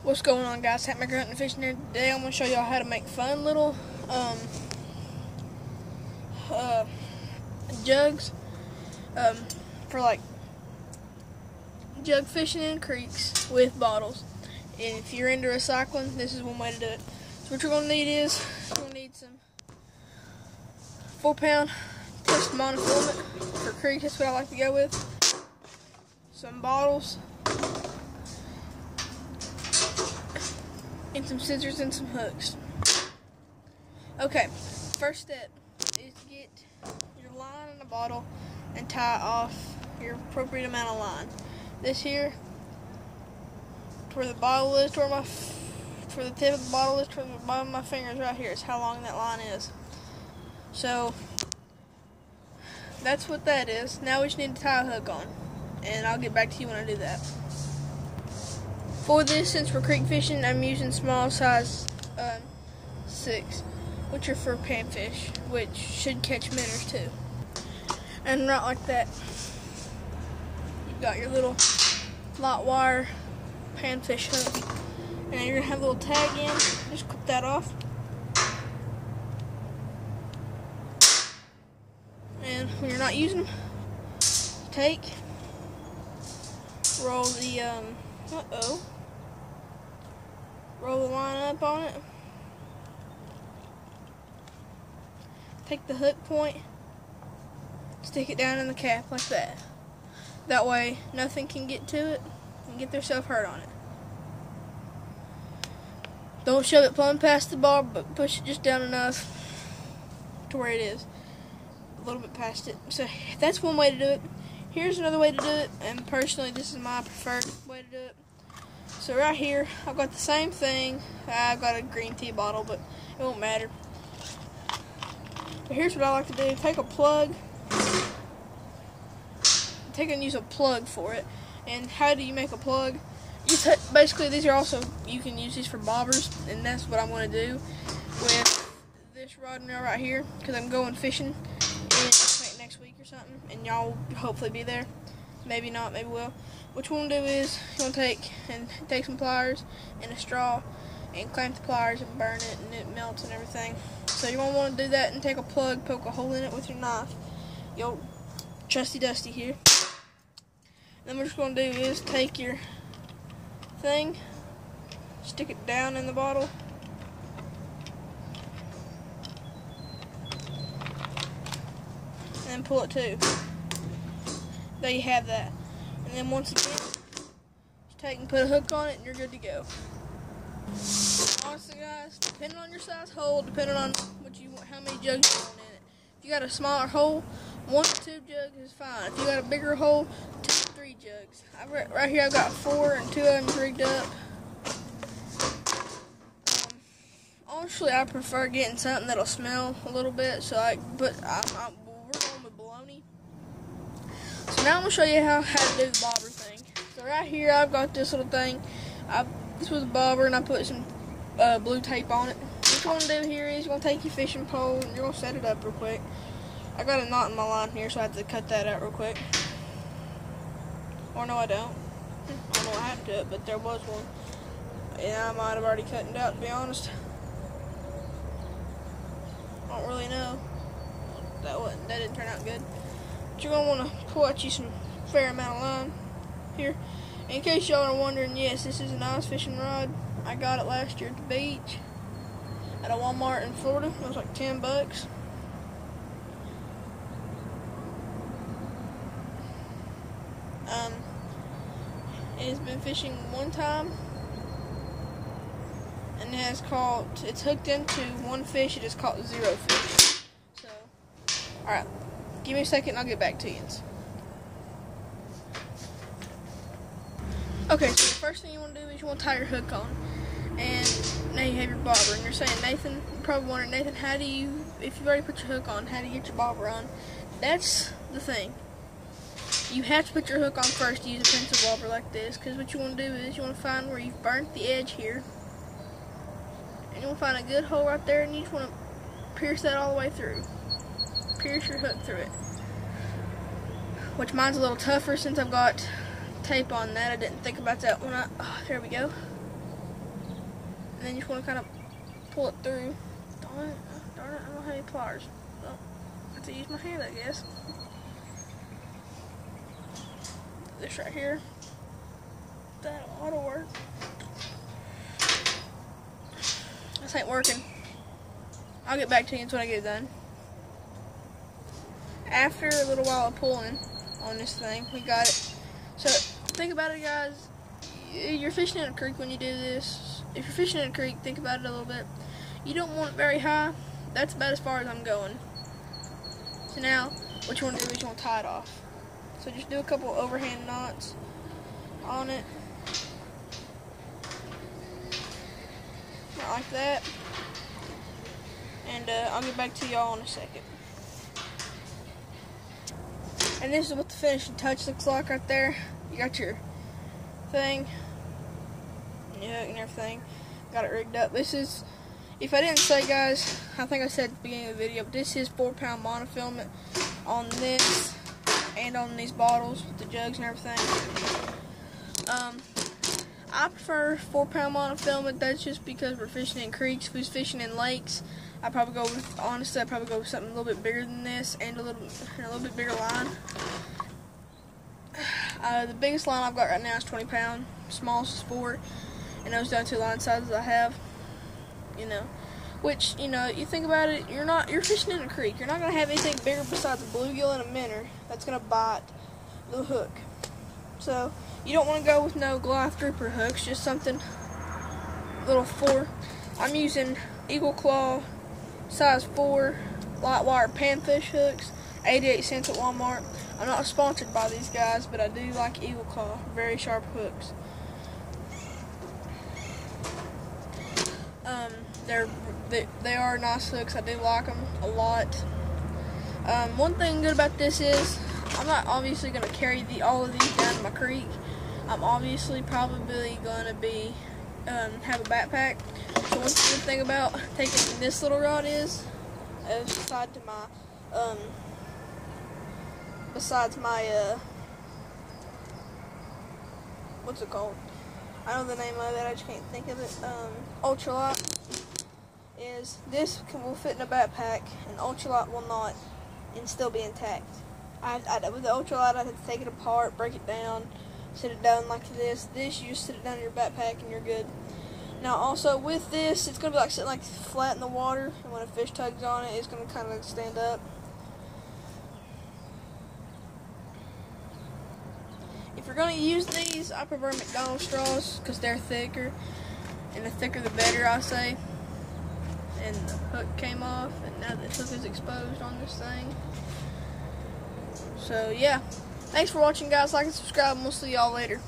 What's going on, guys? Hatmaker Hunting and Fishing here. Today I'm going to show y'all how to make fun little jugs for like jug fishing in creeks with bottles. And if you're into recycling, this is one way to do it. So what you're going to need is you're going to need some 4-pound test monofilament for creeks. That's what I like to go with. Some bottles. And some scissors and some hooks. Okay, first step is to get your line in a bottle and tie off your appropriate amount of line. This here, to where the bottle is, to where the tip of the bottle is, to where the bottom of my fingers right here is how long that line is. So that's what that is. Now we just need to tie a hook on, and I'll get back to you when I do that. For this, since we're creek fishing, I'm using small size 6, which are for panfish, which should catch minnows too. And right like that, you've got your little light wire panfish hook. And you're gonna have a little tag in. Just clip that off. And when you're not using them, take, roll the roll the line up on it. Take the hook point, stick it down in the cap like that. That way nothing can get to it and get themselves hurt on it. Don't shove it plumb past the bar, but push it just down enough to where it is. A little bit past it. So that's one way to do it. Here's another way to do it, and personally this is my preferred way to do it. So right here, I've got the same thing. I've got a green tea bottle, but it won't matter. But here's what I like to do. Take a plug. Take and use a plug for it. And how do you make a plug? Basically, these are also, you can use these for bobbers, and that's what I'm going to do with this rod and reel right here, because I'm going fishing next week or something, and y'all will hopefully be there. Maybe not, maybe will. What you want to do is you want to take some pliers and a straw and clamp the pliers and burn it, and it melts and everything. So you won't want to do that and take a plug, poke a hole in it with your knife. Yo, trusty dusty here. And then what you're going to do is take your thing, stick it down in the bottle, and then pull it too. There you have that. And then once again, just take and put a hook on it and you're good to go. Honestly, guys, depending on your size hole, depending on what you want, how many jugs you want in it. If you got a smaller hole, 1 to 2 jugs is fine. If you got a bigger hole, 2 to 3 jugs. Right here I've got 4 and 2 of them rigged up. Honestly, I prefer getting something that'll smell a little bit, so we're going with bologna. So now I'm going to show you how to do the bobber thing. So right here I've got this little thing. This was a bobber, and I put some blue tape on it. What you want to do here is you're going to take your fishing pole and you're going to set it up real quick. I got a knot in my line here, so I have to cut that out real quick. Or no, I don't. I don't know what happened to it, but there was one. And I might have already cut it out, to be honest. I don't really know. That didn't turn out good. But you're going to want to pull out you some fair amount of line here. In case y'all are wondering, yes, this is an ice fishing rod. I got it last year at the beach at a Walmart in Florida. It was like $10. It's been fishing one time, and it's hooked into one fish. It is caught 0 fish. So, alright, give me a second and I'll get back to you. Okay, so the first thing you want to do is you want to tie your hook on, and now you have your bobber. And you're saying, Nathan, you're probably wondering, Nathan, if you've already put your hook on, how do you get your bobber on? That's the thing. You have to put your hook on first to use a pencil bobber like this, because what you want to do is you want to find where you've burnt the edge here, and you want to find a good hole right there, and you just want to pierce that all the way through. Pierce your hook through it. Which mine's a little tougher since I've got tape on that. I didn't think about that when there we go. and then you just want to kind of pull it through. Darn it, I don't have any pliers. Well, I have to use my hand, I guess. This right here, that ought to work. This ain't working. I'll get back to you until I get it done. After a little while of pulling on this thing, we got it. So think about it, guys. You're fishing in a creek when you do this. If you're fishing in a creek, think about it a little bit. You don't want it very high. That's about as far as I'm going. So now, what you want to do is you want to tie it off. So just do a couple overhand knots on it. Like that. And I'll get back to y'all in a second. And this is what the finishing touch looks like right there. You got your thing, your hook and everything. Got it rigged up. This is, if I didn't say, guys, I think I said at the beginning of the video, but this is 4-pound monofilament on this and on these bottles with the jugs and everything. I prefer 4-pound monofilament. That's just because we're fishing in creeks. If we was fishing in lakes, I'd probably go with, honestly, I'd probably go with something a little bit bigger than this and a little bit bigger line. The biggest line I've got right now is 20 pound, smallest is 4, and those are the 2 line sizes I have. You know, which, you know, you think about it, you're fishing in a creek. You're not gonna have anything bigger besides a bluegill and a minnow that's gonna bite the hook. So you don't want to go with no Goliath grouper hooks, just something little 4. I'm using Eagle Claw size 4 light wire panfish hooks, 88 cents at Walmart. I'm not sponsored by these guys, but I do like Eagle Claw, very sharp hooks. They are nice hooks. I do like them a lot. One thing good about this is I'm not obviously going to carry all of these down to my creek. I'm obviously probably going to be have a backpack. So one good thing about taking this little rod is, besides my what's it called? I know the name of it, I just can't think of it. Ultralight. Is this will fit in a backpack, and ultralight will not, and still be intact. With the ultralight, I have to take it apart, break it down, sit it down like this. This, you just sit it down in your backpack, and you're good. Now, also with this, it's gonna be like sitting like flat in the water, and when a fish tugs on it, it's gonna kind of stand up. If you're gonna use these, I prefer McDonald's straws because they're thicker, and the thicker the better, I say. And the hook came off, and now the hook is exposed on this thing. So yeah, thanks for watching, guys. Like and subscribe, and we'll see y'all later.